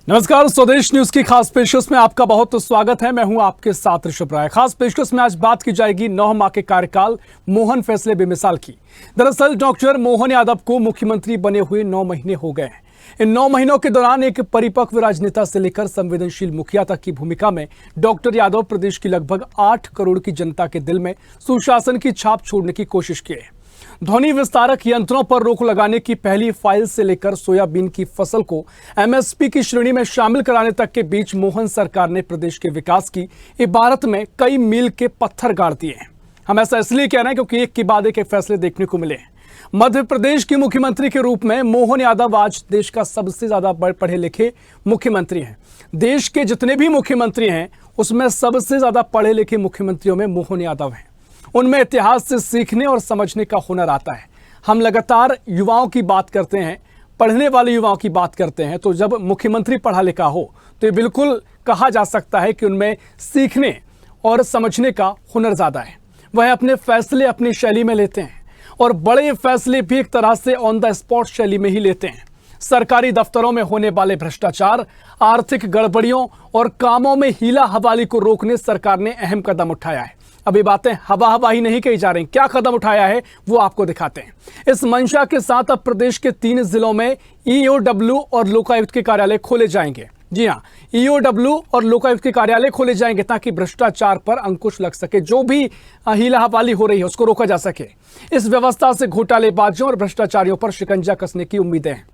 नमस्कार, स्वदेश न्यूज की खास पेशकश में आपका बहुत स्वागत है। मैं हूं आपके साथ ऋषभ राय। खास पेशकश में आज बात की जाएगी 9 माह के कार्यकाल मोहन फैसले बेमिसाल की। दरअसल डॉक्टर मोहन यादव को मुख्यमंत्री बने हुए 9 महीने हो गए हैं। इन 9 महीनों के दौरान एक परिपक्व राजनेता से लेकर संवेदनशील मुखिया तक की भूमिका में डॉक्टर यादव प्रदेश की लगभग 8 करोड़ की जनता के दिल में सुशासन की छाप छोड़ने की कोशिश किए। ध्वनि विस्तारक यंत्रों पर रोक लगाने की पहली फाइल से लेकर सोयाबीन की फसल को एमएसपी की श्रेणी में शामिल कराने तक के बीच मोहन सरकार ने प्रदेश के विकास की इबारत में कई मील के पत्थर गाड़ दिए हैं। हम ऐसा इसलिए कह रहे हैं क्योंकि एक के बाद एक फैसले देखने को मिले हैं। मध्य प्रदेश के मुख्यमंत्री के रूप में मोहन यादव आज देश का सबसे ज्यादा पढ़े लिखे मुख्यमंत्री हैं। देश के जितने भी मुख्यमंत्री हैं उसमें सबसे ज्यादा पढ़े लिखे मुख्यमंत्रियों में मोहन यादव हैं। उनमें इतिहास से सीखने और समझने का हुनर आता है। हम लगातार युवाओं की बात करते हैं, पढ़ने वाले युवाओं की बात करते हैं, तो जब मुख्यमंत्री पढ़ा लिखा हो तो ये बिल्कुल कहा जा सकता है कि उनमें सीखने और समझने का हुनर ज़्यादा है। वह अपने फैसले अपनी शैली में लेते हैं और बड़े फैसले भी एक तरह से ऑन द स्पॉट शैली में ही लेते हैं। सरकारी दफ्तरों में होने वाले भ्रष्टाचार, आर्थिक गड़बड़ियों और कामों में हीला हवाली को रोकने सरकार ने अहम कदम उठाया है। अब ये बातें हवा ही नहीं कही जा रही। क्या कदम उठाया है वो आपको दिखाते हैं। इस मंशा के साथ अब प्रदेश के 3 जिलों में ईओडब्ल्यू और लोकायुक्त के कार्यालय खोले जाएंगे। जी हाँ, ईओडब्ल्यू और लोकायुक्त के कार्यालय खोले जाएंगे ताकि भ्रष्टाचार पर अंकुश लग सके। जो भी हीला हवाली हो रही है उसको रोका जा सके। इस व्यवस्था से घोटालेबाजों और भ्रष्टाचारियों पर शिकंजा कसने की उम्मीदें हैं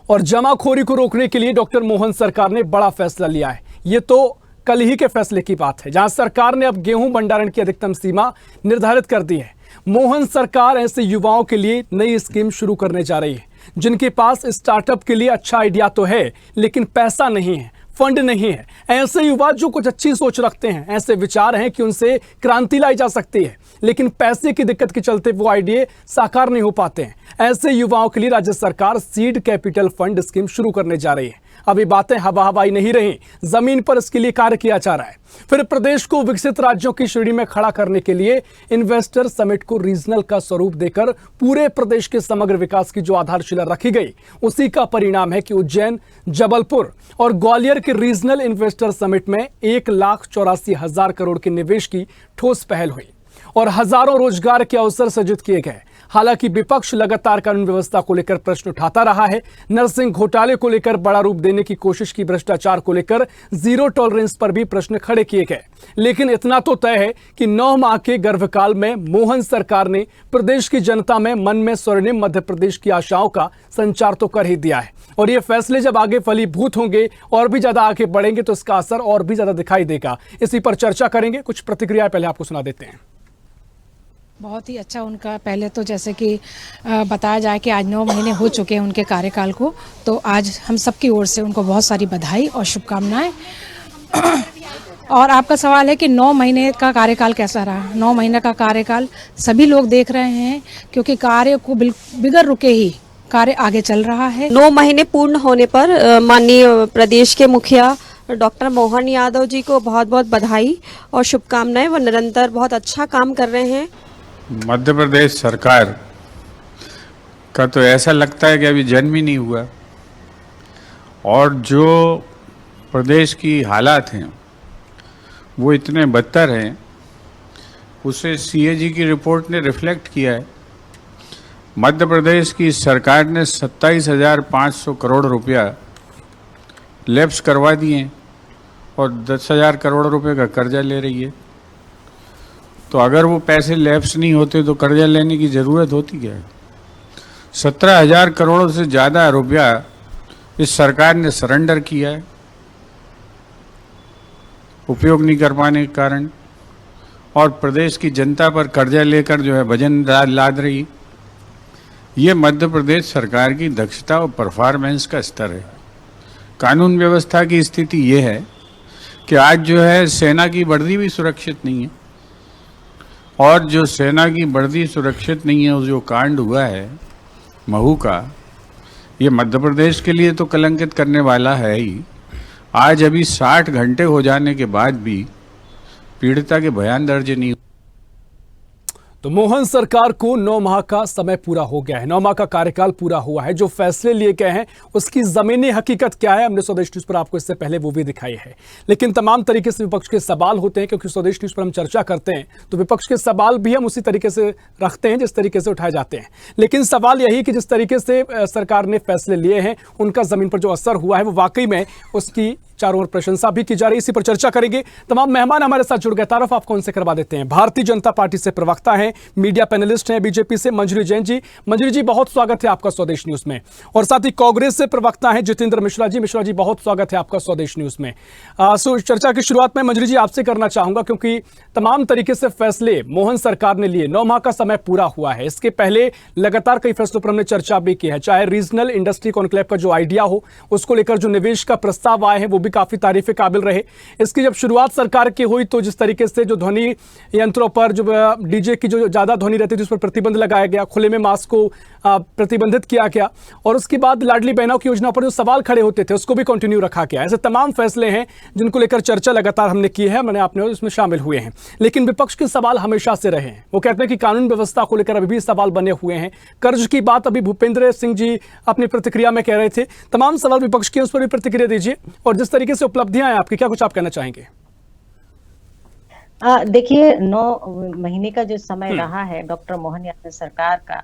और जमाखोरी को रोकने के लिए डॉक्टर मोहन सरकार ने बड़ा फैसला लिया है। ये तो कल ही के फैसले की बात है, जहां सरकार ने अब गेहूं भंडारण की अधिकतम सीमा निर्धारित कर दी है। मोहन सरकार ऐसे युवाओं के लिए नई स्कीम शुरू करने जा रही है जिनके पास स्टार्टअप के लिए अच्छा आइडिया तो है लेकिन पैसा नहीं है, फंड नहीं है। ऐसे युवा जो कुछ अच्छी सोच रखते हैं, ऐसे विचार हैं कि उनसे क्रांति लाई जा सकती है, लेकिन पैसे की दिक्कत के चलते वो आइडिया साकार नहीं हो पाते हैं। ऐसे युवाओं के लिए राज्य सरकार सीड कैपिटल फंड स्कीम शुरू करने जा रही है। अभी बातें हवाई नहीं रही, जमीन पर इसके लिए कार्य किया जा रहा है। फिर प्रदेश को विकसित राज्यों की श्रेणी में खड़ा करने के लिए इन्वेस्टर समिट को रीजनल का स्वरूप देकर पूरे प्रदेश के समग्र विकास की जो आधारशिला रखी गई, उसी का परिणाम है कि उज्जैन, जबलपुर और ग्वालियर के रीजनल इन्वेस्टर समिट में 1,84,000 करोड़ के निवेश की ठोस पहल हुई और हजारों रोजगार के अवसर सृजित किए गए। हालांकि विपक्ष लगातार कानून व्यवस्था को लेकर प्रश्न उठाता रहा है। नरसिंह घोटाले को लेकर बड़ा रूप देने की कोशिश की, भ्रष्टाचार को लेकर जीरो टॉलरेंस पर भी प्रश्न खड़े किए गए। लेकिन इतना तो तय है कि 9 माह के गर्भकाल में मोहन सरकार ने प्रदेश की जनता में मन में स्वर्णिम मध्य प्रदेश की आशाओं का संचार तो कर ही दिया है और ये फैसले जब आगे फलीभूत होंगे और भी ज्यादा आगे बढ़ेंगे तो इसका असर और भी ज्यादा दिखाई देगा। इसी पर चर्चा करेंगे। कुछ प्रतिक्रियाएं पहले आपको सुना देते हैं। बहुत ही अच्छा उनका, पहले तो जैसे कि बताया जाए कि आज 9 महीने हो चुके हैं उनके कार्यकाल को, तो आज हम सबकी ओर से उनको बहुत सारी बधाई और शुभकामनाएं। और आपका सवाल है कि 9 महीने का कार्यकाल कैसा रहा। 9 महीने का कार्यकाल सभी लोग देख रहे हैं क्योंकि कार्य को बिगड़ रुके ही कार्य आगे चल रहा है। 9 महीने पूर्ण होने पर माननीय प्रदेश के मुखिया डॉक्टर मोहन यादव जी को बहुत बहुत बधाई और शुभकामनाएं। वो निरंतर बहुत अच्छा काम कर रहे हैं। मध्य प्रदेश सरकार का तो ऐसा लगता है कि अभी जन्म ही नहीं हुआ और जो प्रदेश की हालात हैं वो इतने बदतर हैं, उसे सीएजी की रिपोर्ट ने रिफ्लेक्ट किया है। मध्य प्रदेश की सरकार ने 27,500 करोड़ रुपया लैप्स करवा दिए और 10,000 करोड़ रुपए का कर्जा ले रही है। तो अगर वो पैसे लैप्स नहीं होते तो कर्जा लेने की ज़रूरत होती क्या है। 17,000 करोड़ से ज़्यादा रुपया इस सरकार ने सरेंडर किया है उपयोग नहीं कर पाने के कारण, और प्रदेश की जनता पर कर्जा लेकर जो है वजन लाद रही। ये मध्य प्रदेश सरकार की दक्षता और परफॉर्मेंस का स्तर है। कानून व्यवस्था की स्थिति ये है कि आज जो है सेना की वर्दी भी सुरक्षित नहीं है, और जो सेना की वर्दी सुरक्षित नहीं है, जो कांड हुआ है महू का, ये मध्य प्रदेश के लिए तो कलंकित करने वाला है ही। आज अभी 60 घंटे हो जाने के बाद भी पीड़िता के बयान दर्ज नहीं। तो मोहन सरकार को 9 माह का समय पूरा हो गया है, 9 माह का कार्यकाल पूरा हुआ है। जो फैसले लिए गए हैं उसकी जमीनी हकीकत क्या है, हमने स्वदेश न्यूज पर आपको इससे पहले वो भी दिखाई है। लेकिन तमाम तरीके से विपक्ष के सवाल होते हैं, क्योंकि स्वदेश न्यूज पर हम चर्चा करते हैं तो विपक्ष के सवाल भी हम उसी तरीके से रखते हैं जिस तरीके से उठाए जाते हैं। लेकिन सवाल यही कि जिस तरीके से सरकार ने फैसले लिए हैं उनका जमीन पर जो असर हुआ है वो वाकई में उसकी चारों ओर प्रशंसा भी की जा रही है। इसी पर चर्चा करेंगे। तमाम मेहमान हमारे साथ जुड़ गए। तारुफ आपको उनसे करवा देते हैं। भारतीय जनता पार्टी से प्रवक्ता हैं, मीडिया पैनलिस्ट हैं बीजेपी से मंजरी जैन जी। मंजरी जी, बहुत स्वागत है आपका स्वदेश न्यूज में। और साथ ही कांग्रेस से प्रवक्ता हैं जितेंद्र मिश्रा जी। मिश्रा जी, बहुत स्वागत है आपका स्वदेश न्यूज में। चर्चा की शुरुआत में मंजरी जी आपसे करना चाहूंगा, क्योंकि तमाम तरीके से फैसले मोहन सरकार ने लिए, 9 माह का समय पूरा हुआ है। इसके पहले लगातार कई फैसलों पर हमने चर्चा भी की है, चाहे रीजनल इंडस्ट्री कॉन्क्लेव का जो आइडिया हो, उसको लेकर जो निवेश का प्रस्ताव आए हैं वो भी काफी तारीफ काबिल रहे। इसकी जब शुरुआत सरकार की हुई तो जिस तरीके से जो ध्वनि यंत्रों पर जो डीजे की जो ज्यादा ध्वनि रहती थी उस पर प्रतिबंध लगाया गया, खुले में मास्क को प्रतिबंधित किया गया, और उसके बाद लाडली बहनों की योजना पर जो सवाल खड़े होते थे उसको भी कंटिन्यू रखा गया। ऐसे तमाम फैसले हैं जिनको लेकर चर्चा लगातार हमने की है, मैंने आपने उसमें शामिल हुए हैं। लेकिन विपक्ष के सवाल हमेशा से रहे हैं। वो कहते हैं कि कानून व्यवस्था को लेकर अभी भी सवाल बने हुए हैं। कर्ज की बात अभी भूपेंद्र सिंह जी अपनी प्रतिक्रिया में कह रहे थे। तमाम सवाल विपक्ष के, उस पर भी प्रतिक्रिया दीजिए। और जिस तरीके से उपलब्धियां हैं आपकी, क्या कुछ आप कहना चाहेंगे? देखिए, 9 महीने का जो समय रहा है डॉक्टर मोहन यादव सरकार का,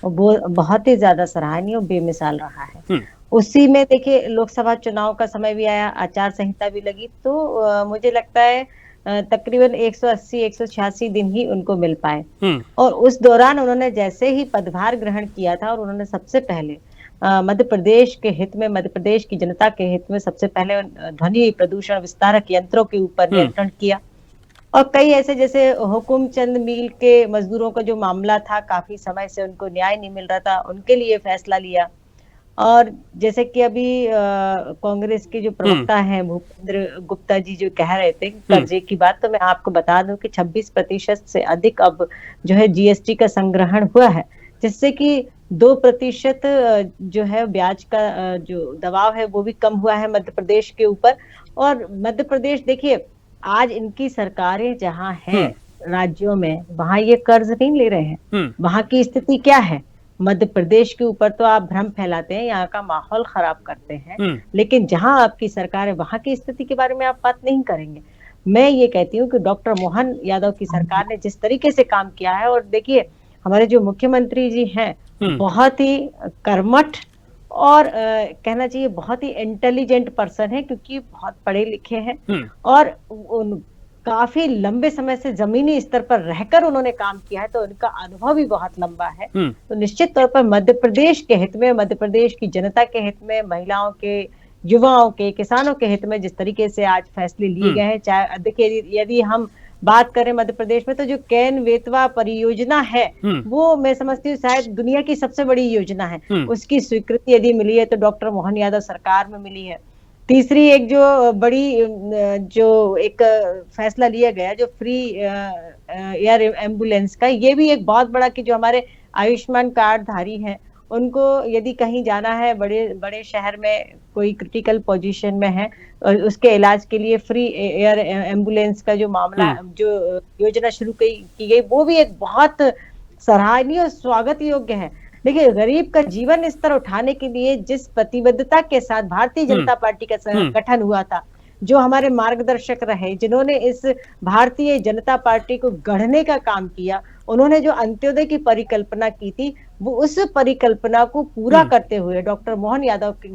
वो बहुत ही ज्यादा सराहनीय और बेमिसाल रहा है। उसी में देखिए लोकसभा चुनाव का समय भी आया, आचार संहिता भी लगी, तो मुझे लगता है तकरीबन 180-186 दिन ही उनको मिल पाए। और उस दौरान उन्होंने जैसे ही पदभार ग्रहण किया था और उन्होंने सबसे पहले मध्य प्रदेश के हित में, मध्य प्रदेश की जनता के हित में सबसे पहले ध्वनि प्रदूषण विस्तारक यंत्रों के ऊपर नियंत्रण किया। और कई ऐसे, जैसे हुकुमचंद मिल के मजदूरों का जो मामला था, काफी समय से उनको न्याय नहीं मिल रहा था, उनके लिए फैसला लिया। और जैसे कि अभी कांग्रेस के जो प्रवक्ता हैं भूपेंद्र गुप्ता जी जो कह रहे थे कर्जे की बात, तो मैं आपको बता दूं कि 26% से अधिक अब जो है जीएसटी का संग्रहण हुआ है, जिससे कि 2% जो है ब्याज का जो दबाव है वो भी कम हुआ है मध्य प्रदेश के ऊपर। और मध्य प्रदेश, देखिए आज इनकी सरकारें जहां हैं राज्यों में, वहां ये कर्ज नहीं ले रहे हैं। वहां की स्थिति क्या है? मध्य प्रदेश के ऊपर तो आप भ्रम फैलाते हैं, यहाँ का माहौल खराब करते हैं, लेकिन जहां आपकी सरकार है वहां की स्थिति के बारे में आप बात नहीं करेंगे। मैं ये कहती हूँ कि डॉक्टर मोहन यादव की सरकार ने जिस तरीके से काम किया है, और देखिए हमारे जो मुख्यमंत्री जी हैं बहुत ही कर्मठ और कहना चाहिए बहुत ही इंटेलिजेंट पर्सन है, क्योंकि बहुत पढ़े लिखे हैं और काफी लंबे समय से जमीनी स्तर पर रहकर उन्होंने काम किया है, तो उनका अनुभव भी बहुत लंबा है। तो निश्चित तौर पर मध्य प्रदेश के हित में, मध्य प्रदेश की जनता के हित में, महिलाओं के, युवाओं के, किसानों के हित में जिस तरीके से आज फैसले लिए गए हैं, चाहे देखिए यदि हम बात करें मध्य प्रदेश में, तो जो केन बेतवा परियोजना है वो मैं समझती हूँ शायद दुनिया की सबसे बड़ी योजना है। उसकी स्वीकृति यदि मिली है तो डॉक्टर मोहन यादव सरकार में मिली है। तीसरी एक जो बड़ी जो एक फैसला लिया गया जो फ्री एयर एम्बुलेंस का, ये भी एक बहुत बड़ा, कि जो हमारे आयुष्मान कार्ड धारी हैं उनको यदि कहीं जाना है, बड़े बड़े शहर में कोई क्रिटिकल पोजीशन में है, और उसके इलाज के लिए फ्री एयर एम्बुलेंस का जो मामला, जो योजना शुरू की गई, वो भी एक बहुत सराहनीय और स्वागत योग्य है। देखिए गरीब का जीवन स्तर उठाने के लिए जिस प्रतिबद्धता के साथ भारतीय जनता पार्टी का गठन हुआ था, जो हमारे मार्गदर्शक रहे, जिन्होंने इस भारतीय जनता पार्टी को गढ़ने का काम किया, उन्होंने जो अंत्योदय की परिकल्पना की थी, वो उस परिकल्पना को पूरा करते हुए डॉक्टर मोहन यादव की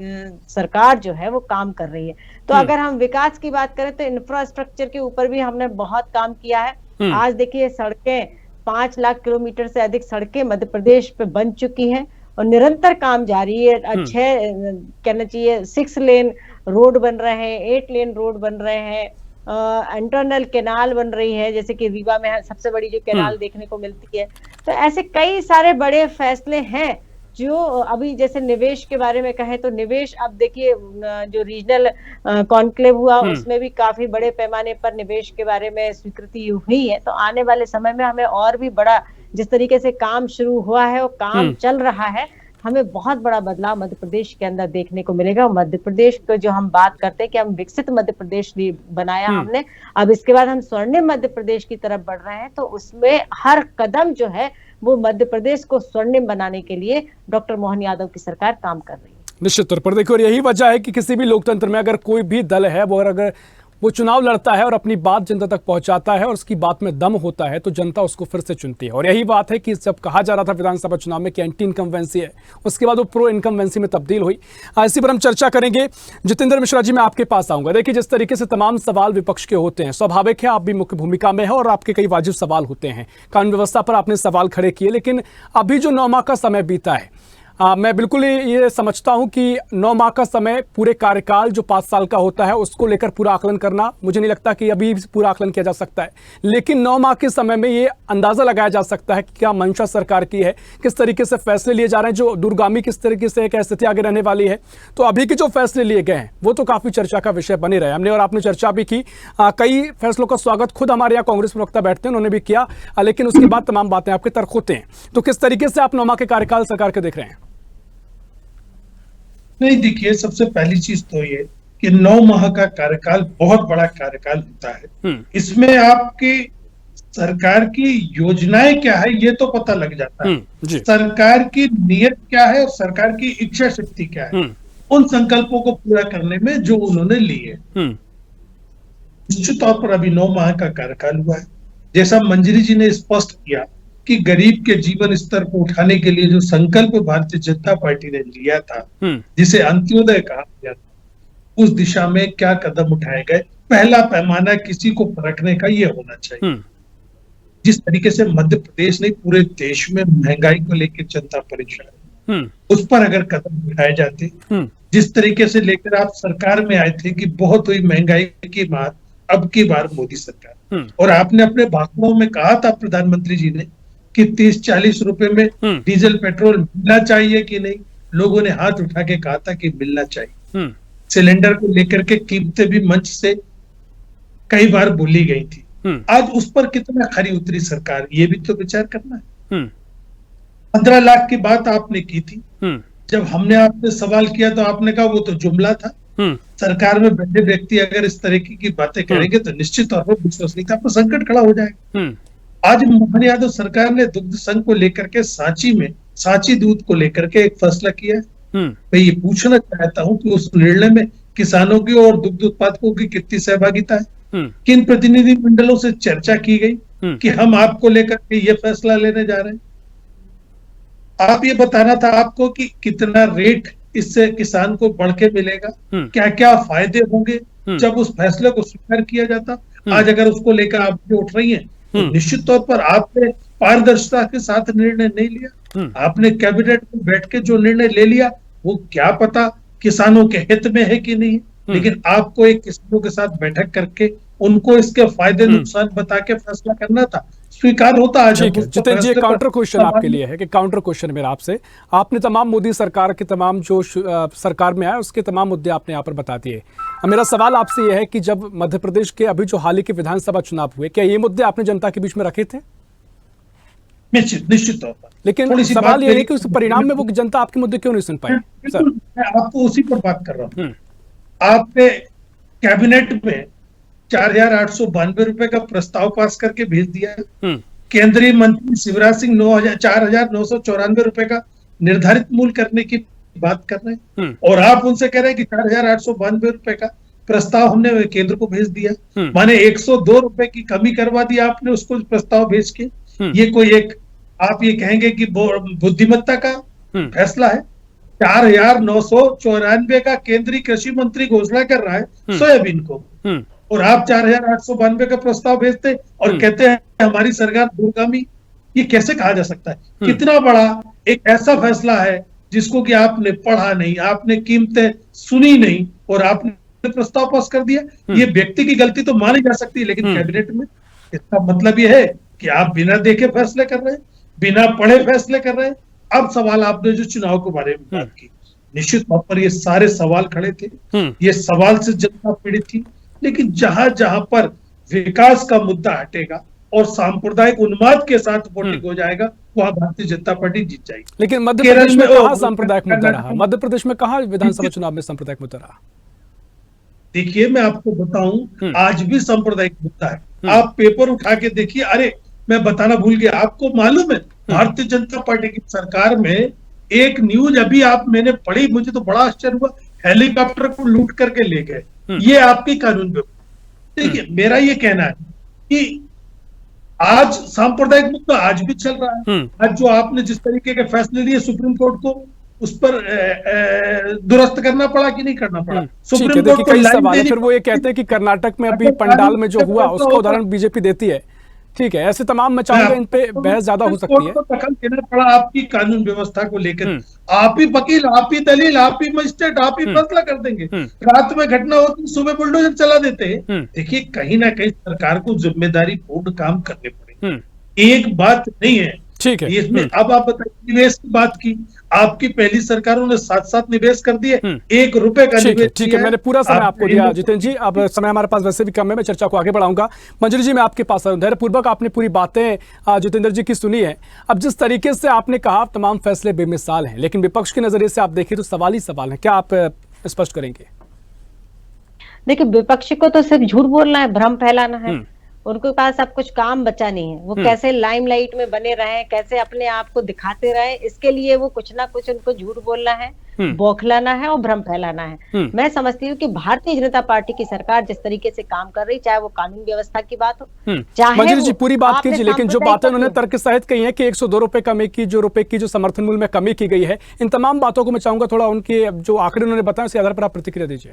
सरकार जो है वो काम कर रही है। तो अगर हम विकास की बात करें तो इंफ्रास्ट्रक्चर के ऊपर भी हमने बहुत काम किया है। आज देखिए सड़कें, 5 लाख किलोमीटर से अधिक सड़कें मध्य प्रदेश पे बन चुकी हैं और निरंतर काम जारी है। अच्छे कहना चाहिए 6 लेन रोड बन रहे हैं, 8 लेन रोड बन रहे हैं, इंटरनल कैनाल बन रही है, जैसे कि रीवा में सबसे बड़ी जो कैनाल देखने को मिलती है। तो ऐसे कई सारे बड़े फैसले हैं जो अभी, जैसे निवेश के बारे में कहें तो निवेश, अब देखिए जो रीजनल कॉन्क्लेव हुआ उसमें भी काफी बड़े पैमाने पर निवेश के बारे में स्वीकृति हुई है। तो आने वाले समय में हमें और भी बड़ा, जिस तरीके से काम शुरू हुआ है और काम चल रहा है, हमें बहुत बड़ा बदलाव मध्य प्रदेश के अंदर देखने को मिलेगा। मध्य प्रदेश को जो हम बात करते हैं कि हम विकसित मध्य प्रदेश बनाया हमने, अब इसके बाद हम स्वर्णिम मध्य प्रदेश की तरफ बढ़ रहे हैं, तो उसमें हर कदम जो है वो मध्य प्रदेश को स्वर्णिम बनाने के लिए डॉक्टर मोहन यादव की सरकार काम कर रही है। निश्चित तौर पर देखिए, और यही वजह है कि किसी भी लोकतंत्र में अगर कोई भी दल है वो अगर वो चुनाव लड़ता है और अपनी बात जनता तक पहुंचाता है और उसकी बात में दम होता है तो जनता उसको फिर से चुनती है। और यही बात है कि जब कहा जा रहा था विधानसभा चुनाव में कि एंटी इनकम्बेंसी है, उसके बाद वो प्रो इनकम्बेंसी में तब्दील हुई। इसी पर हम चर्चा करेंगे। जितेंद्र मिश्रा जी, मैं आपके पास आऊंगा। देखिए, जिस तरीके से तमाम सवाल विपक्ष के होते हैं, स्वाभाविक है, आप भी मुख्य भूमिका में है और आपके कई वाजिब सवाल होते हैं। कानून व्यवस्था पर आपने सवाल खड़े किए, लेकिन अभी जो 9 माह का समय बीता है, मैं बिल्कुल ये समझता हूं कि 9 माह का समय, पूरे कार्यकाल जो 5 साल का होता है, उसको लेकर पूरा आकलन करना, मुझे नहीं लगता कि अभी पूरा आकलन किया जा सकता है। लेकिन 9 माह के समय में ये अंदाजा लगाया जा सकता है कि क्या मंशा सरकार की है, किस तरीके से फैसले लिए जा रहे हैं, जो दूरगामी किस तरीके से एक स्थिति आगे रहने वाली है। तो अभी के जो फैसले लिए गए हैं वो तो काफी चर्चा का विषय बने रहे। हमने और आपने चर्चा भी की, कई फैसलों का स्वागत खुद हमारे यहाँ कांग्रेस प्रवक्ता बैठते हैं, उन्होंने भी किया, लेकिन उसके बाद तमाम बातें आपके तर्क होते हैं। तो किस तरीके से आप 9 माह के कार्यकाल सरकार के देख रहे हैं? नहीं, देखिए, सबसे पहली चीज तो ये कि 9 माह का कार्यकाल बहुत बड़ा कार्यकाल होता है। इसमें आपकी सरकार की योजनाएं क्या है ये तो पता लग जाता है, सरकार की नीयत क्या है और सरकार की इच्छा शक्ति क्या है उन संकल्पों को पूरा करने में जो उन्होंने लिए। निश्चित तौर पर अभी 9 माह का कार्यकाल हुआ है। जैसा मंजरी जी ने स्पष्ट किया कि गरीब के जीवन स्तर को उठाने के लिए जो संकल्प भारतीय जनता पार्टी ने लिया था, जिसे अंत्योदय कहा गया था, उस दिशा में क्या कदम उठाए गए। पहला पैमाना किसी को परखने का ये होना चाहिए। जिस तरीके से मध्य प्रदेश नहीं पूरे देश में महंगाई को लेकर जनता परेशान है, उस पर अगर कदम उठाए जाते, जिस तरीके से लेकर आप सरकार में आए थे कि बहुत हुई महंगाई की बात, अब की बार मोदी सरकार, और आपने अपने भाषणों में कहा था प्रधानमंत्री जी ने कि 30-40 रुपए में डीजल पेट्रोल मिलना चाहिए कि नहीं, लोगों ने हाथ उठा के कहा था कि मिलना चाहिए। सिलेंडर को लेकर के कीमतें भी मंच से कई बार बोली गई थी। आज उस पर कितना खरी उतरी सरकार, ये भी तो विचार करना है। 15 लाख की बात आपने की थी, जब हमने आपसे सवाल किया तो आपने कहा वो तो जुमला था। सरकार में बैठे व्यक्ति अगर इस तरीके की बातें करेंगे तो निश्चित तौर पर विश्वसनीयता पर संकट खड़ा हो जाएगा। आज मोहन यादव सरकार ने दुग्ध संघ को लेकर के सांची में सांची दूध को लेकर के एक फैसला किया है। मैं ये पूछना चाहता हूं कि उस निर्णय में किसानों की और दुग्ध उत्पादकों की कितनी सहभागिता है, किन प्रतिनिधि मंडलों से चर्चा की गई कि हम आपको लेकर के ये फैसला लेने जा रहे हैं। आप ये बताना था आपको कि कितना रेट इससे किसान को बढ़ के मिलेगा, क्या क्या फायदे होंगे जब उस फैसले को स्वीकार किया जाता। आज अगर उसको लेकर आप जो उठ रही हैं तो निश्चित तौर पर आपने पारदर्शिता के साथ निर्णय नहीं लिया। आपने कैबिनेट में बैठ के जो निर्णय ले लिया वो क्या पता किसानों के हित में है कि नहीं, लेकिन आपको एक किसानों के साथ बैठक करके उनको इसके फायदे नुकसान बता के फैसला करना था। स्वीकार होता है। जितेंद्र जी, काउंटर क्वेश्चन आपके लिए है कि काउंटर क्वेश्चन मेरा आपसे, आपने तमाम मोदी सरकार के तमाम जो सरकार में आया उसके तमाम मुद्दे आपने यहाँ पर बता दिए। मेरा सवाल आपसे यह है कि जब मध्य प्रदेश के अभी जो हाल ही के विधानसभा चुनाव हुए, क्या ये मुद्दे आपने जनता के बीच में रखे थे? निश्चित तौर पर, लेकिन सवाल यह है कि उस परिणाम में वो जनता आपके मुद्दे क्यों नहीं सुन पाई? सर, मैं आपको उसी पर बात कर रहा हूँ। आपने कैबिनेट में 4,892 रुपए का प्रस्ताव पास करके भेज दिया है। केंद्रीय मंत्री शिवराज सिंह 4,994 रुपए का निर्धारित मूल्य करने की बात कर रहे हैं, और आप उनसे कह रहे हैं कि 4,892 रुपए का प्रस्ताव हमने केंद्र को भेज दिया। माने 102 रुपए की कमी करवा दी आपने उसको प्रस्ताव भेज के। ये कोई एक आप ये कहेंगे कि बुद्धिमत्ता का फैसला है? 4,994 का केंद्रीय कृषि मंत्री घोषणा कर रहा है सोयाबीन को, और आप 4,892 का प्रस्ताव भेजते और कहते हैं हमारी सरकार दूरगामी। ये कैसे कहा जा सकता है? कितना बड़ा एक ऐसा फैसला है जिसको कि आपने पढ़ा नहीं, आपने कीमतें सुनी नहीं और आपने प्रस्ताव पास कर दिया। ये व्यक्ति की गलती तो मानी जा सकती है, लेकिन कैबिनेट में इसका मतलब ये है कि आप बिना देखे फैसले कर रहे हैं, बिना पढ़े फैसले कर रहे हैं। अब सवाल आपने जो चुनाव के बारे में बात की, निश्चित तौर पर ये सारे सवाल खड़े थे, ये सवाल से जनता पीड़ित थी, लेकिन जहां जहां पर विकास का मुद्दा हटेगा और सांप्रदायिक उन्माद के साथ वोटिंग हो जाएगा, वहां भारतीय जनता पार्टी जीत जाएगी। लेकिन मध्य केरल प्रदेश में में कहाँ सांप्रदायिक मुद्दा रहा? मध्य प्रदेश में कहाँ विधानसभा चुनाव में सांप्रदायिक मुद्दा रहा? देखिए, मैं आपको बताऊं, आज भी सांप्रदायिक मुद्दा है। आप पेपर उठा के देखिए। अरे, मैं बताना भूल गया, आपको मालूम है भारतीय जनता पार्टी की सरकार में एक न्यूज अभी मैंने पढ़ी, मुझे तो बड़ा आश्चर्य हुआ, हेलीकॉप्टर को लूट करके ले गए। ये आपकी कानून व्यवस्था। देखिए, मेरा ये कहना है कि आज सांप्रदायिक मुद्दा आज भी चल रहा है। आज जो आपने जिस तरीके के फैसले लिए सुप्रीम कोर्ट को, उस पर दुरुस्त करना पड़ा कि नहीं करना पड़ा? सुप्रीम कोर्ट को कई सवाल है। फिर वो ये कहते हैं कि कर्नाटक में अभी पंडाल में जो हुआ उसका उदाहरण बीजेपी देती है। ठीक है, ऐसे तमाम मैं चाहूंगा इन पे बहस ज्यादा हो सकती है। दखल देना पड़ा आपकी कानून व्यवस्था को लेकर। आप ही वकील, आप ही दलील, आप ही मजिस्ट्रेट, आप ही फैसला कर देंगे। रात में घटना होती, सुबह बुलडोजर चला देते हैं। देखिए, कहीं ना कहीं सरकार को जिम्मेदारी पूर्ण काम करने पड़े। एक बात नहीं है, ठीक है। इसमें अब आप बताइए, निवेश की बात की, आपकी पहली सरकारों ने 7-7 निवेश कर दिए, 1 रुपए का निवेश। ठीक है, मैंने पूरा समय आपको दिया जितेंद्र जी। अब समय हमारे पास वैसे भी कम है, मैं चर्चा को आगे बढ़ाऊंगा। मंजरी जी, मैं आपके पास आऊं। धैर्यपूर्वक आपने पूरी बातें जितेंद्र जी की सुनी है। अब जिस तरीके से आपने कहा तमाम फैसले बेमिसाल हैं, लेकिन विपक्ष के नजरिए से आप देखें तो सवाल ही सवाल है। क्या आप स्पष्ट करेंगे? देखिए, विपक्ष को तो सिर्फ झूठ बोलना है, भ्रम फैलाना है। उनके पास अब कुछ काम बचा नहीं है। वो कैसे लाइमलाइट में बने रहे, कैसे अपने आप को दिखाते रहे, इसके लिए वो कुछ ना कुछ उनको झूठ बोलना है, बौखलाना है और भ्रम फैलाना है। मैं समझती हूँ कि भारतीय जनता पार्टी की सरकार जिस तरीके से काम कर रही, चाहे वो कानून व्यवस्था की बात हो, चाहे मंजरी जी पूरी बात कीजिए, लेकिन जो बातें उन्होंने तर्क सहित कही है कि 102 रुपए कमी की, रुपए की जो समर्थन मूल्य में कमी की गई है, इन तमाम बातों को मैं चाहूंगा थोड़ा उनके जो आंकड़े उन्होंने बताया उसके आधार पर आप प्रतिक्रिया दीजिए।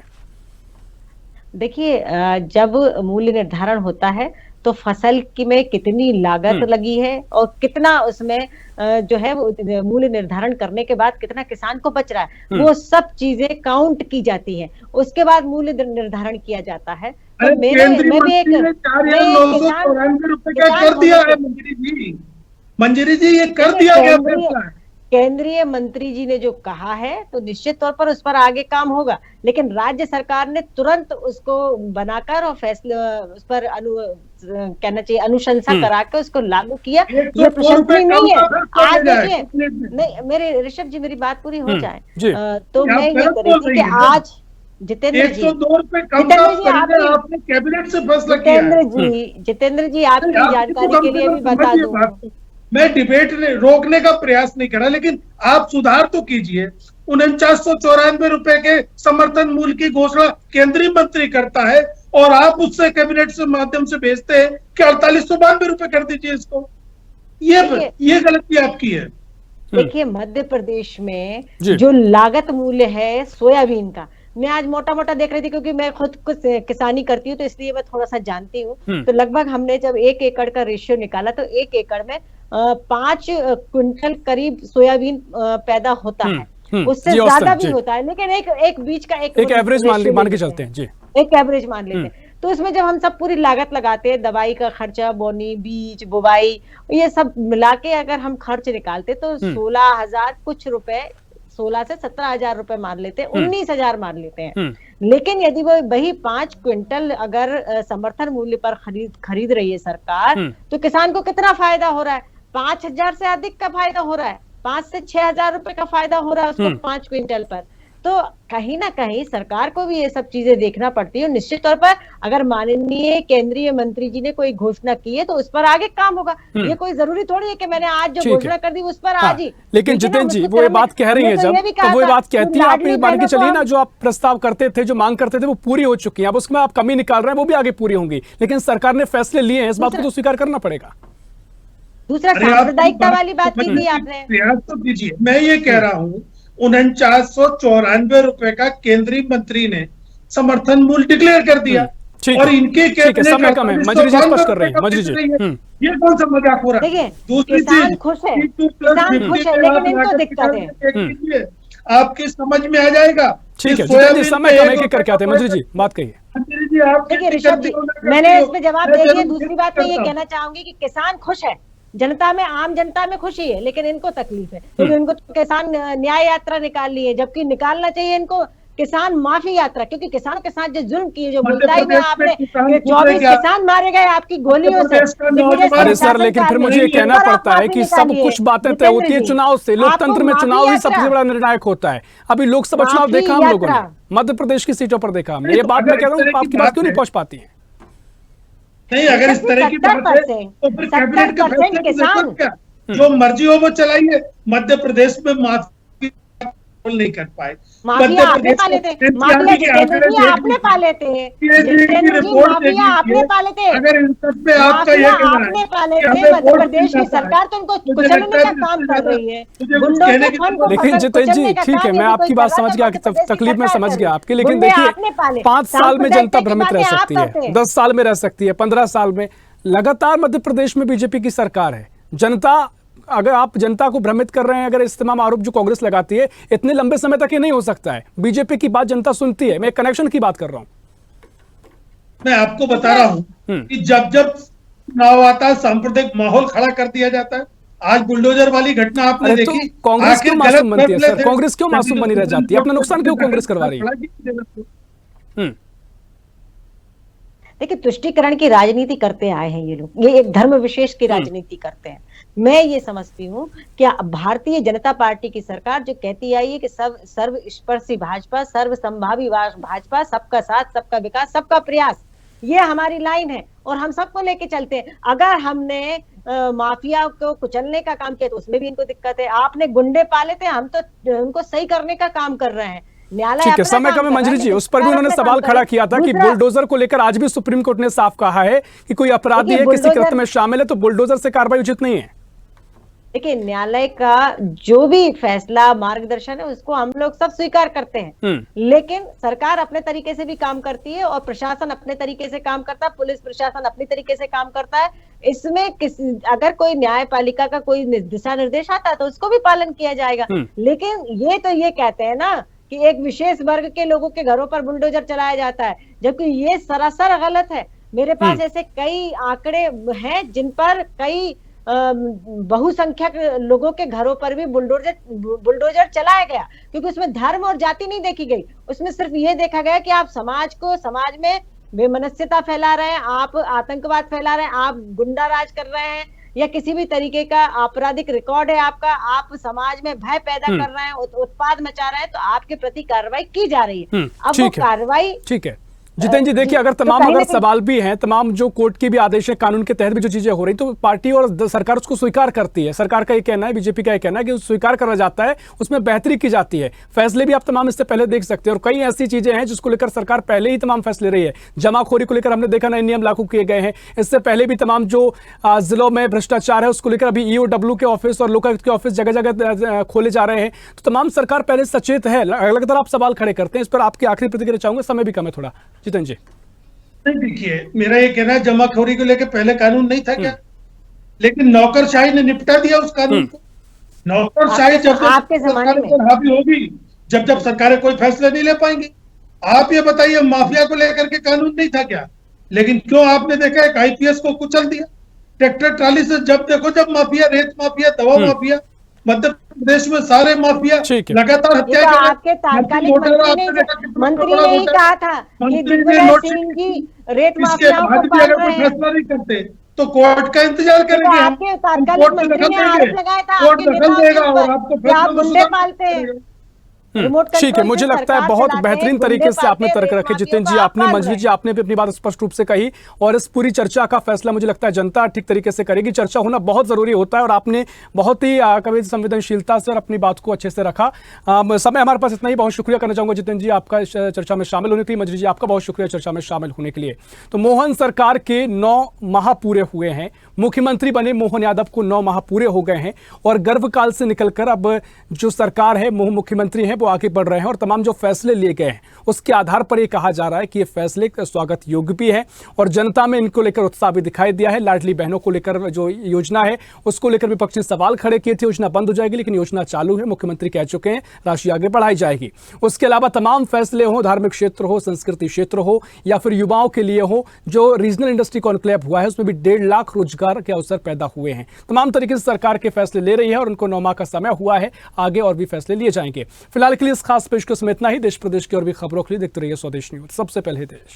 देखिए, जब मूल्य निर्धारण होता है तो फसल की में कितनी लागत लगी है और कितना उसमें जो है वो मूल्य निर्धारण करने के बाद कितना किसान को बच रहा है, वो सब चीजें काउंट की जाती हैं। उसके बाद मूल्य निर्धारण किया जाता है। तो मैं भी एक कर दिया है मंजरी जी, ये कर दिया गया फैसला है। केंद्रीय मंत्री जी ने जो कहा है तो निश्चित तौर पर उस पर आगे काम होगा, लेकिन राज्य सरकार ने तुरंत उसको बनाकर और फैसले उस पर कहना चाहिए अनुशंसा करा के उसको लागू किया। ये प्रशंसनीय नहीं है। आज देखिए, नहीं, मेरे ऋषभ जी, मेरी बात पूरी हो जाए तो मैं ये कह रही थी कि आज जितेंद्र जी, जितेंद्र जी आपकी जानकारी के लिए भी बता दूं, मैं डिबेट रोकने का प्रयास नहीं कर रहा, लेकिन आप सुधार तो कीजिए। 4994 रुपए के समर्थन मूल्य की घोषणा केंद्रीय मंत्री करता है और आप उससे कैबिनेट से माध्यम से भेजते हैं कि 4892 रुपए कर दीजिए इसको। ये गलती आपकी है। देखिए, मध्य प्रदेश में जो लागत मूल्य है सोयाबीन का, मैं आज मोटा मोटा देख रही थी क्योंकि मैं खुद कुछ किसानी करती हूँ तो इसलिए मैं थोड़ा सा जानती हूँ। तो लगभग हमने जब 1 एकड़ का रेशियो निकाला तो 1 एकड़ में 5 क्विंटल करीब सोयाबीन पैदा होता है। उससे ज्यादा भी होता है, लेकिन एक बीच का एक एवरेज मान के चलते हैं जी, एक एवरेज मान लेते हैं। तो इसमें जब हम सब पूरी लागत लगाते हैं, दवाई का खर्चा, बोनी, बीज, बुवाई, ये सब मिला के अगर हम खर्च निकालते तो 16,000 कुछ रुपए, 16 से 17,000 रुपए मान लेते हैं, 19,000 मान लेते हैं। लेकिन यदि वो वही 5 क्विंटल अगर समर्थन मूल्य पर खरीद रही है सरकार, तो किसान को कितना फायदा हो रहा है? 5,000 से अधिक का फायदा हो रहा है, 5 से 6,000 रुपए का फायदा हो रहा है उसको 5 क्विंटल पर। तो कहीं ना कहीं सरकार को भी ये सब चीजें देखना पड़ती है। निश्चित तौर पर अगर माननीय केंद्रीय मंत्री जी ने कोई घोषणा की है तो उस पर आगे काम होगा। ये कोई जरूरी थोड़ी है कि मैंने आज जो घोषणा कर दी उस पर आज ही। लेकिन जितेंद्र जी वो ये बात कह रही है, जब तो वो ये बात कहती है, आप मान के चलिए ना, जो आप प्रस्ताव करते थे, जो मांग करते थे, वो पूरी हो चुकी है। अब उसमें आप कमी निकाल रहे हैं, वो भी आगे पूरी होंगी। लेकिन सरकार ने फैसले लिए हैं, इस बात को तो स्वीकार करना पड़ेगा। दूसरा, सांप्रदायिकता वाली बात की थी आपने, प्रयास तो कीजिए। मैं ये कह रहा हूँ 4994 रुपए का केंद्रीय मंत्री ने समर्थन मूल्य डिक्लेयर कर दिया और इनके समय कम है। मंजरी जी स्पष्ट कर रही है। मंजरी जी, ये कौन सा मजाक हो रहा है? देखिए, किसान खुश है, किसान खुश है, लेकिन इनको दिक्कत है। आपकी समझ में आ जाएगा। ठीक है, जितेंद्र जी समय कम है, करके आते हैं। मंजरी जी बात कहिए। देखिए ऋषभ जी, मैंने इस पे जवाब दे दिया। दूसरी बात मैं ये कहना चाहूंगी कि किसान खुश है, जनता में, आम जनता में खुशी है, लेकिन इनको तकलीफ है क्योंकि इनको तो किसान न्याय यात्रा निकाल ली है, जबकि निकालना चाहिए इनको किसान माफी यात्रा, क्योंकि किसानों के साथ जो जुल्म किए, जो मध्य मुद्दाई में प्रदेश में आपने किसान 24 क्या? किसान मारे गए आपकी गोलियों से। प्रदेश का लेकिन ये नौजवान- अरे सर, लेकिन फिर मुझे ये कहना पड़ता है कि सब कुछ बातें तय होती है चुनाव से। लोकतंत्र में चुनाव ही सबसे बड़ा निर्णायक होता है। अभी लोकसभा चुनाव माफी देखा हम लोगों ने, यात्रा। मध्य प्रदेश की सीटों पर देखा हमने। ये तो बात अगर मैं कह रहा इस तरह हूँ, की आपकी बात बात क्यों नहीं है- पहुंच पाती है? नहीं, अगर इस तरह की बात है तो फिर कैबिनेट के 70% फैसले को किसान। देखो क्या, जो मर्जी हो वो चलाइए। मध्य प्रदेश में माफी नहीं कर पाए। माफिया आपने पाले थे, माफिया जितेंद्र जी आपने पाले थे, जितेंद्र जी माफिया आपने पाले थे, अगर इन सब पे आपका माफिया यह कहना आपने है पाले कि थे। हमें मध्य वोट प्रदेश की मिल जाता है, सरकार तो उनको मुझे कुचलने लगता है का कि काम इससे कर ज्यादा रही है। मुझे कुछ गुंडों कहने के की फंड को लेकिन पकड़ जितेंद्र जी, कुचलने का ठीक है, काम मैं यदि आपकी कोई बात कर रहा समझ है गया, तो मध्य प्रदेश की तकलीफ में सरकार समझ कर गया रही है। आपकी। लेकिन गुंडे देखिए, आपने पाले, 5 साल में जनता सांप्रदायिकता की भ्रमित रह बातें आप सकती है, करते हैं। 10 साल में रह सकती है, 15 साल में। लगातार मध्य प्रदेश में बीजेपी की सरकार है। जनता, अगर आप जनता को भ्रमित कर रहे हैं, अगर इस तमाम आरोप जो कांग्रेस लगाती है, इतने लंबे समय तक ये नहीं हो सकता है। बीजेपी की बात जनता सुनती है। मैं कनेक्शन की बात कर रहा हूं। मैं आपको बता रहा हूं कि जब जब चुनाव आता है सांप्रदायिक माहौल खड़ा कर दिया जाता है। आज बुलडोजर वाली घटना आपने अरे तो देखी। कांग्रेस आखिर क्यों गलत मासूम बनती है फैसले सर? थे। कांग्रेस क्यों मासूम बनी रह जाती है? अपना नुकसान क्यों कांग्रेस करवा रही है? हम्म देखिए, तुष्टीकरण की राजनीति करते आए हैं ये लोग। ये एक धर्म विशेष की राजनीति करते हैं। मैं ये समझती हूँ कि भारतीय जनता पार्टी की सरकार जो कहती आई है कि सब सर्वस्पर्शी भाजपा, सर्व संभावी भाजपा, सबका साथ, सबका विकास, सबका प्रयास, ये हमारी लाइन है और हम सबको लेके चलते हैं। अगर हमने माफिया को कुचलने का काम किया तो उसमें भी इनको दिक्कत है। आपने गुंडे पाले थे, हम तो उनको सही करने का काम कर रहे हैं। न्यायालय ठीक है, अपना समय काम कम है कर रहा मंजरी जी। लेकिन उस पर भी सरकार उन्होंने अपना सवाल काम खड़ा करे। किया था कि दूसरा- बुलडोजर को लेकर आज भी सुप्रीम कोर्ट ने साफ कहा है कि कोई अपराधी देखिए, है, किसी बुलडोजर- कृत्य में शामिल है तो बुलडोजर से कार्रवाई उचित नहीं है। देखिए, न्यायालय का जो भी फैसला, मार्गदर्शन है, उसको हम लोग सब स्वीकार करते हैं। लेकिन सरकार अपने तरीके से भी काम करती है और प्रशासन अपने तरीके से काम करता है, पुलिस प्रशासन अपनी तरीके से काम करता है। इसमें अगर कोई न्यायपालिका का कोई दिशा निर्देश आता है तो उसको भी पालन किया जाएगा। लेकिन ये कहते हैं ना कि एक विशेष वर्ग के लोगों के घरों पर बुलडोजर चलाया जाता है, जबकि ये सरासर गलत है। मेरे पास ऐसे कई आंकड़े हैं जिन पर कई बहुसंख्यक लोगों के घरों पर भी बुलडोजर चलाया गया, क्योंकि उसमें धर्म और जाति नहीं देखी गई। उसमें सिर्फ ये देखा गया कि आप समाज में बेमनस्यता फैला रहे हैं, आप आतंकवाद फैला रहे हैं, आप गुंडा राज कर रहे हैं, या किसी भी तरीके का आपराधिक रिकॉर्ड है आपका, आप समाज में भय पैदा कर रहे हैं, उत्पाद मचा रहे हैं, तो आपके प्रति कार्रवाई की जा रही है। अब वो कार्रवाई, ठीक है जितेंद्र जी, देखिए, अगर तमाम अगर सवाल भी हैं, तमाम जो कोर्ट के भी आदेश है, कानून के तहत भी जो चीजें हो रही, तो पार्टी और सरकार उसको स्वीकार करती है। सरकार का ये कहना है, बीजेपी का ये कहना है कि स्वीकार करा जाता है, उसमें बेहतरी की जाती है। फैसले भी आप तमाम इससे पहले देख सकते हैं और कई ऐसी चीजें हैं जिसको लेकर सरकार पहले ही तमाम फैसले रही है। जमाखोरी को लेकर हमने देखा नए नियम लागू किए गए हैं। इससे पहले भी तमाम जो जिलों में भ्रष्टाचार है उसको लेकर अभी ईओडब्ल्यू के ऑफिस और लोकायुक्त के ऑफिस जगह जगह खोले जा रहे हैं। तो तमाम सरकार पहले सचेत है। लगातार आप सवाल खड़े करते हैं, इस पर आपकी आखिरी प्रतिक्रिया चाहूंगा, समय भी कम है थोड़ा। जितेंद्र जी, देखिए, मेरा ये कहना है जमाखोरी को लेकर पहले कानून नहीं था क्या? लेकिन नौकरशाही ने निपटा दिया उस कानून को। नौकरशाही जब आपके जमाने में हावी होगी, जब सरकारें कोई फैसले नहीं ले पाएंगी। आप ये बताइए, माफिया को लेकर के कानून नहीं था क्या? लेकिन क्यों आपने देखा एक आईपीएस को कुचल दिया। ट्रैक्टर ट्राली से जब देखो, जब माफिया, रेत माफिया, दवा माफिया, मध्य प्रदेश में सारे माफिया लगातार हत्या कर रहे हैं। आपके तात्कालिक मंत्री ने ही कहा था कि दिग्विजय सिंह जी रेत माफियाओं को पाल रहे हैं। फैसला नहीं करते तो कोर्ट का इंतजार करेंगे। आपके तात्कालिक मंत्री ने आरोप लगाया था कोर्ट दखल देगा और आपको कि आप गुंडे पालते हैं। ठीक है, मुझे लगता है बहुत बेहतरीन तरीके से आपने तर्क रखे जितेंद्र जी। आपने, मंजरी जी, आपने भी अपनी बात स्पष्ट रूप से कही और इस पूरी चर्चा का फैसला मुझे लगता है जनता ठीक तरीके से करेगी। चर्चा होना बहुत जरूरी होता है और आपने बहुत ही कभी संवेदनशीलता से और अपनी बात को अच्छे से रखा। समय हमारे पास इतना ही। बहुत शुक्रिया करना चाहूंगा जितेंद्र जी आपका चर्चा में शामिल होने के लिए। मंजरी जी, आपका बहुत शुक्रिया चर्चा में शामिल होने के लिए। तो मोहन सरकार के 9 माह पूरे हुए हैं। मुख्यमंत्री बने मोहन यादव को 9 माह पूरे हो गए हैं और गर्भकाल से निकलकर अब जो सरकार है, मुख्यमंत्री हैं, वो आगे बढ़ रहे हैं और तमाम जो फैसले लिए गए हैं उसके आधार पर यह कहा जा रहा है कि ये फैसले स्वागत योग्य भी है और जनता में इनको लेकर उत्साह भी दिखाई दिया है। लाडली बहनों को लेकर जो योजना है उसको लेकर विपक्ष ने सवाल खड़े किए थे। योजना बंद हो जाएगी, लेकिन योजना चालू है। मुख्यमंत्री कह चुके हैं राशि आगे बढ़ाई जाएगी। उसके अलावा तमाम फैसले हो, धार्मिक क्षेत्र हो, संस्कृति क्षेत्र हो या फिर युवाओं के लिए हो, जो रीजनल इंडस्ट्री कॉन्क्लेव हुआ है उसमें भी 1.5 लाख रोजगार के अवसर पैदा हुए हैं। तमाम तरीके से सरकार के फैसले ले रही है और उनको 9 माह का समय हुआ है, आगे और भी फैसले लिए जाएंगे। फिलहाल फिलहाल के लिए इस खास पेशकश में इतना ही। देश प्रदेश की और भी खबरों के लिए देखते रहिए स्वदेश न्यूज। सबसे पहले देश।